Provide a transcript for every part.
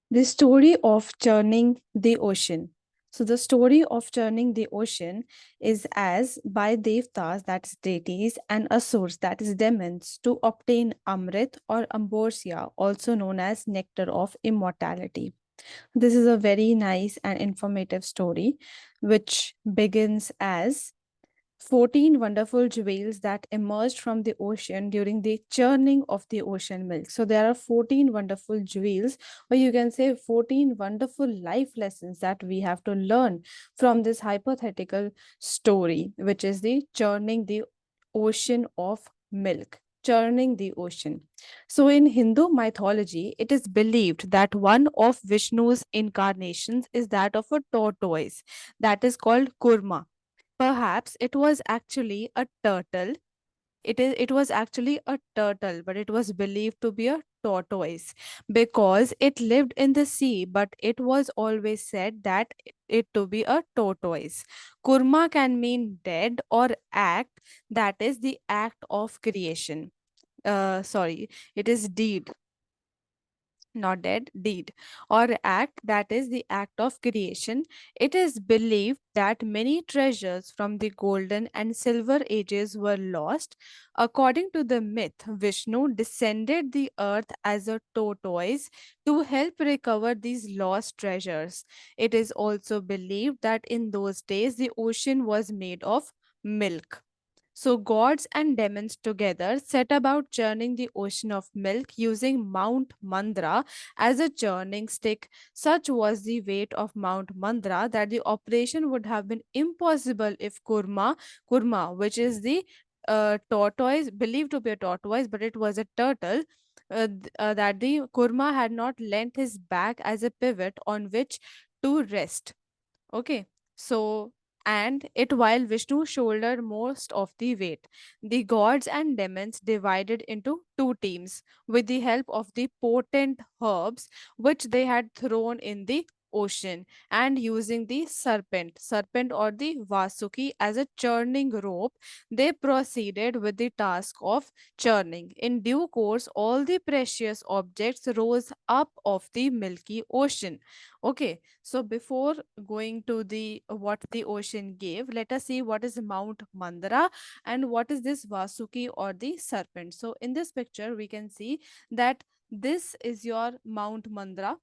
The story of churning the ocean. So, the story of churning the ocean is as by devtas, that is deities, and asurs, that is demons, to obtain amrit or ambrosia, also known as nectar of immortality. This is a very nice and informative story, which begins as 14 wonderful jewels that emerged from the ocean during the churning of the ocean milk. So there are 14 wonderful jewels, or you can say 14 wonderful life lessons that we have to learn from this hypothetical story, which is the churning the ocean of milk. Churning the ocean. So, in Hindu mythology, it is believed that one of Vishnu's incarnations is that of a tortoise that is called Kurma. Perhaps it was actually a turtle. It was actually a turtle, but it was believed to be a tortoise because it lived in the sea, but it was always said that it to be a tortoise. Kurma can mean dead or act, that is the act of creation. Sorry, it is deed, not dead, deed, or act, that is the act of creation. It is believed that many treasures from the golden and silver ages were lost. According to the myth, Vishnu descended the earth as a tortoise to help recover these lost treasures. It is also believed that in those days the ocean was made of milk. So, gods and demons together set about churning the ocean of milk using Mount Mandra as a churning stick. Such was the weight of Mount Mandra that the operation would have been impossible if Kurma, which is the tortoise, believed to be a tortoise, but it was a turtle. That the Kurma had not lent his back as a pivot on which to rest. Okay. So, and it while Vishnu shouldered most of the weight. The gods and demons divided into two teams with the help of the potent herbs which they had thrown in the ocean, and using the serpent or the Vasuki as a churning rope, they proceeded with the task of churning. In due course, all the precious objects rose up of the milky ocean. Okay, so before going to the what the ocean gave, let us see what is Mount Mandara and what is this Vasuki or the serpent. So in this picture, we can see that this is your Mount Mandara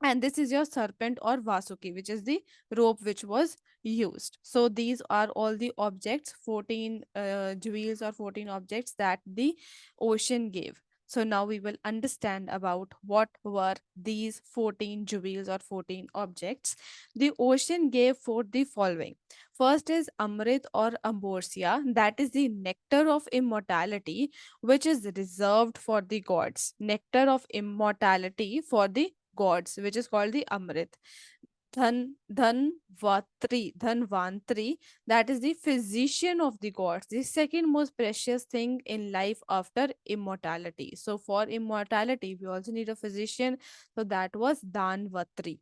and this is your serpent or Vasuki, which is the rope which was used. So these are all the objects, 14 jewels or 14 objects that the ocean gave. So now we will understand about what were these 14 jewels or 14 objects. The ocean gave for the following. First is Amrit or Amborsia, that is the nectar of immortality, which is reserved for the gods. Nectar of immortality for the gods, which is called the Amrit. Dhanvantri, that is the physician of the gods, the second most precious thing in life after immortality. So for immortality, we also need a physician. So that was Dhanvatri.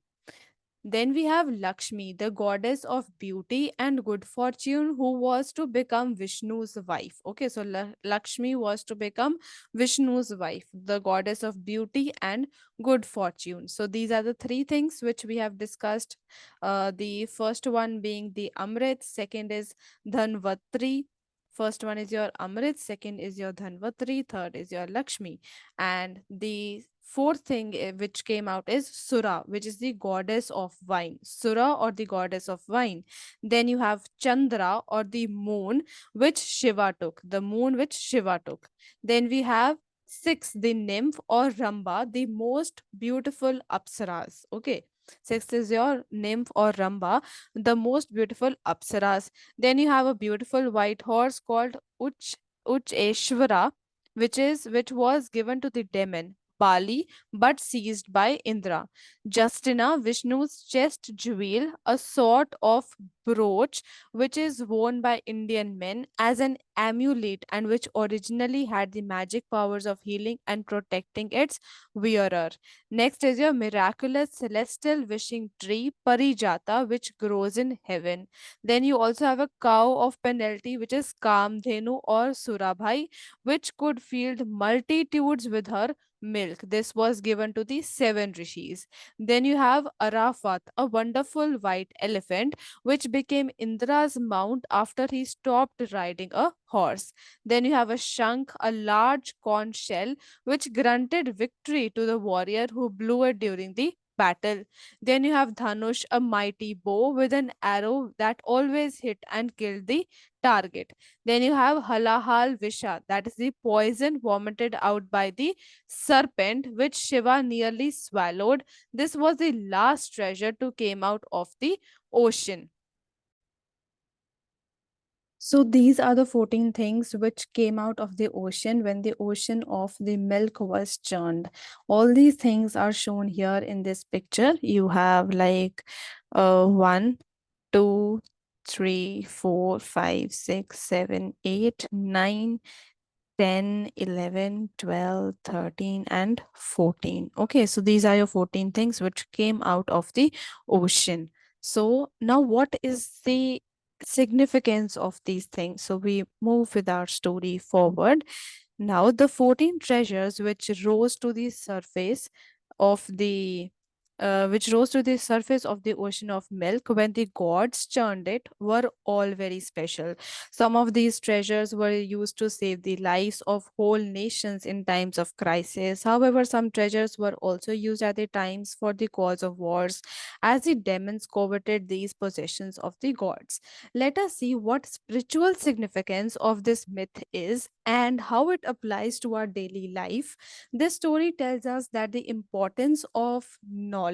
Then we have Lakshmi, the goddess of beauty and good fortune, who was to become Vishnu's wife. Okay, so Lakshmi was to become Vishnu's wife, the goddess of beauty and good fortune. So these are the three things which we have discussed. The first one being the Amrit, second is Dhanvatri. First one is your Amrit, second is your Dhanvatri, third is your Lakshmi. And the fourth thing which came out is Sura, which is the goddess of wine. Sura or the goddess of wine. Then you have Chandra or the moon, which Shiva took. The moon which Shiva took. Then we have six, the nymph or Ramba, the most beautiful apsaras. Okay. Sixth is your nymph or Ramba, the most beautiful apsaras. Then you have a beautiful white horse called Ucheshwara, which was given to the demon Bali but seized by Indra. Justina, Vishnu's chest jewel, a sort of brooch which is worn by Indian men as an amulet and which originally had the magic powers of healing and protecting its wearer. Next is your miraculous celestial wishing tree, Parijata, which grows in heaven. Then you also have a cow of penalty, which is Kamdhenu or Surabhai, which could feed multitudes with her milk. This was given to the seven rishis. Then you have Arafat, a wonderful white elephant, which became Indra's mount after he stopped riding a horse. Then you have a Shankh, a large conch shell, which granted victory to the warrior who blew it during the battle. Then you have Dhanush, a mighty bow with an arrow that always hit and killed the target. Then you have Halahal Visha, that is the poison vomited out by the serpent, which Shiva nearly swallowed. This was the last treasure to came out of the ocean. So these are the 14 things which came out of the ocean when the ocean of the milk was churned. All these things are shown here in this picture. You have like 1, 2, 3, 4, 5, 6, 7, 8, 9, 10, 11, 12, 13, and 14. Okay, so these are your 14 things which came out of the ocean. So now what is the significance of these things? So we move with our story forward. Now the 14 treasures of the which rose to the surface of the ocean of milk when the gods churned it were all very special. Some of these treasures were used to save the lives of whole nations in times of crisis. However, some treasures were also used at the times for the cause of wars, as the demons coveted these possessions of the gods. Let us see what spiritual significance of this myth is and how it applies to our daily life. This story tells us that the importance of knowledge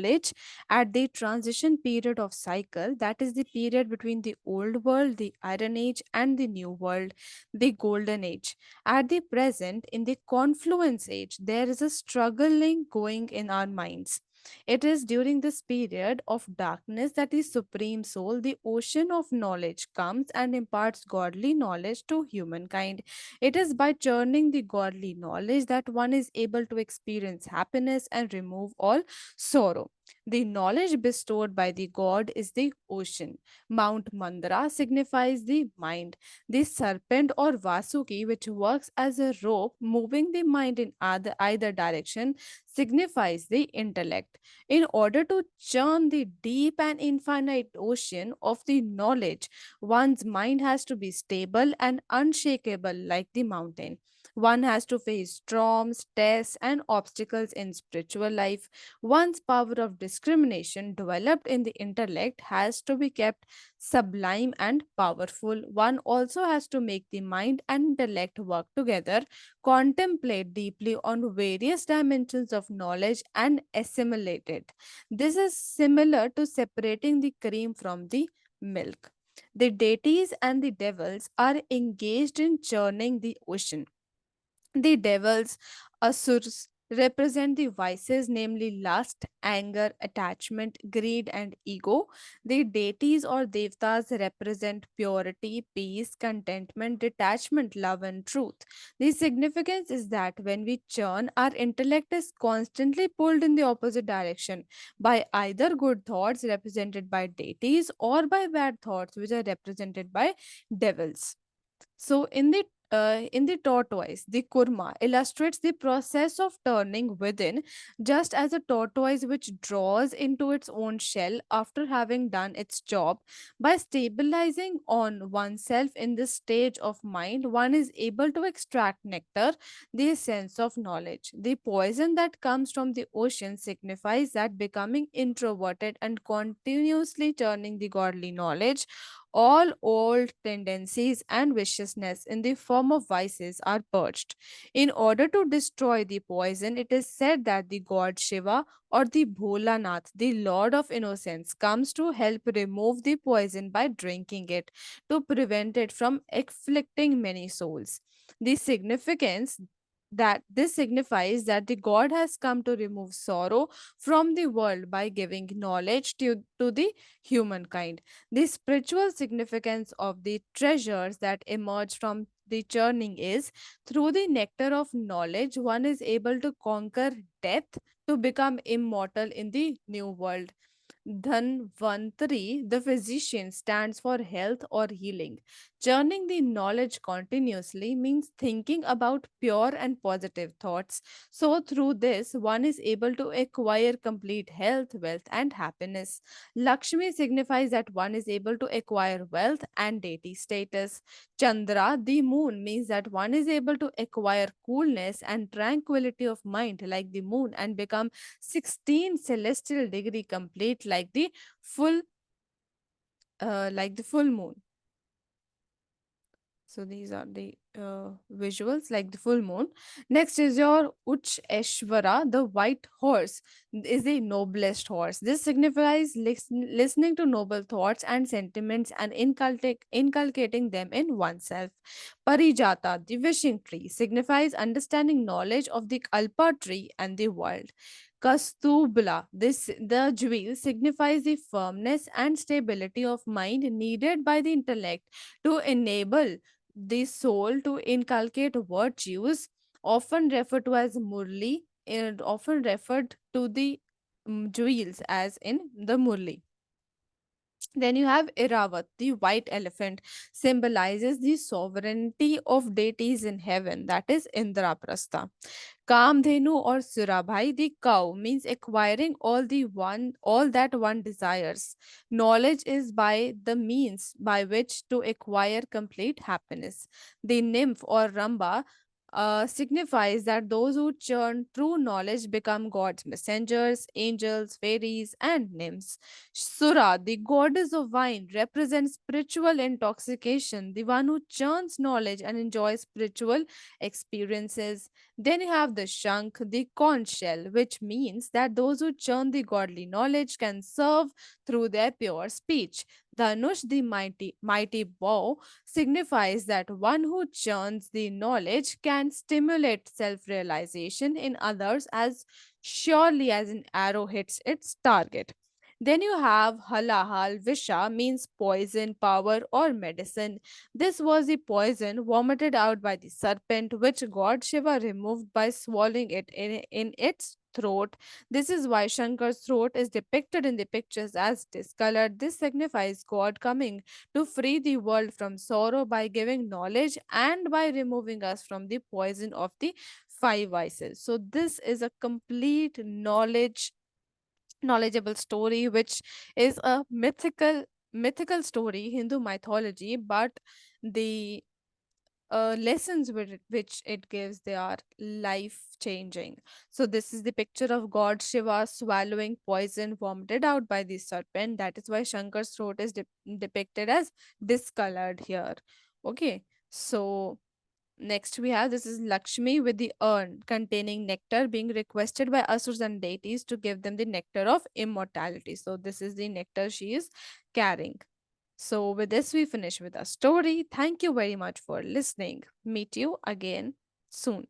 at the transition period of cycle, that is the period between the old world, the iron age, and the new world, the golden age. At the present, in the confluence age, there is a struggling going in our minds. It is during this period of darkness that the Supreme Soul, the ocean of knowledge, comes and imparts godly knowledge to humankind. It is by churning the godly knowledge that one is able to experience happiness and remove all sorrow. The knowledge bestowed by the god is the ocean. Mount Mandara signifies the mind. The serpent or Vasuki, which works as a rope moving the mind in either direction, signifies the intellect. In order to churn the deep and infinite ocean of the knowledge, one's mind has to be stable and unshakable like the mountain. One has to face storms, tests, and obstacles in spiritual life. One's power of discrimination, developed in the intellect, has to be kept sublime and powerful. One also has to make the mind and intellect work together, contemplate deeply on various dimensions of knowledge, and assimilate it. This is similar to separating the cream from the milk. The deities and the devils are engaged in churning the ocean. The devils, asurs, represent the vices, namely lust, anger, attachment, greed, and ego. The deities or devtas represent purity, peace, contentment, detachment, love, and truth. The significance is that when we churn, our intellect is constantly pulled in the opposite direction by either good thoughts represented by deities or by bad thoughts which are represented by devils. So in the tortoise, the kurma illustrates the process of turning within, just as a tortoise which draws into its own shell after having done its job. By stabilizing on oneself in this stage of mind, one is able to extract nectar, the essence of knowledge. The poison that comes from the ocean signifies that becoming introverted and continuously turning the godly knowledge, all old tendencies and viciousness in the form of vices are purged. In order to destroy the poison, it is said that the god Shiva or the Bholanath, the Lord of Innocence, comes to help remove the poison by drinking it to prevent it from afflicting many souls. The significance That this signifies that the god has come to remove sorrow from the world by giving knowledge to the humankind. The spiritual significance of the treasures that emerge from the churning is through the nectar of knowledge, one is able to conquer death to become immortal in the new world. Dhanvantari, the physician, stands for health or healing. Churning the knowledge continuously means thinking about pure and positive thoughts. So, through this, one is able to acquire complete health, wealth, and happiness. Lakshmi signifies that one is able to acquire wealth and deity status. Chandra, the moon, means that one is able to acquire coolness and tranquility of mind like the moon and become 16 celestial degree complete full like the full moon. So these are the visuals like the full moon. Next is your Uch Eshwara, the white horse, is the noblest horse. This signifies listening to noble thoughts and sentiments and inculcating them in oneself. Parijata, the wishing tree, signifies understanding knowledge of the Kalpa tree and the world. Kastubla, the jewel, signifies the firmness and stability of mind needed by the intellect to enable the soul to inculcate virtues, often referred to as murli, and often referred to the jewels as in the murli. Then you have Iravat, the white elephant, symbolizes the sovereignty of deities in heaven, that is Indraprastha. Kamdhenu or Surabhai, the cow, means acquiring all that one desires. Knowledge is by the means by which to acquire complete happiness. The nymph or Ramba signifies that those who churn true knowledge become God's messengers, angels, fairies, and nymphs. Sura, the goddess of wine, represents spiritual intoxication, the one who churns knowledge and enjoys spiritual experiences. Then you have the Shankh, the conch shell, which means that those who churn the godly knowledge can serve through their pure speech. Dhanush, the mighty bow, signifies that one who churns the knowledge can stimulate self realization in others as surely as an arrow hits its target. Then you have halahal, visha means poison, power, or medicine. This was the poison vomited out by the serpent, which God Shiva removed by swallowing it in its throat. This is why Shankar's throat is depicted in the pictures as discolored. This signifies God coming to free the world from sorrow by giving knowledge and by removing us from the poison of the five vices. So, this is a complete knowledgeable story which is a mythical story, Hindu mythology, but the lessons which it gives, they are life changing. So this is the picture of god Shiva swallowing poison vomited out by the serpent. That is why Shankar's throat is depicted as discolored here. Okay, so next we have, this is Lakshmi with the urn containing nectar being requested by asurs and deities to give them the nectar of immortality. So this is the nectar she is carrying. So with this we finish with our story. Thank you very much for listening. Meet you again soon.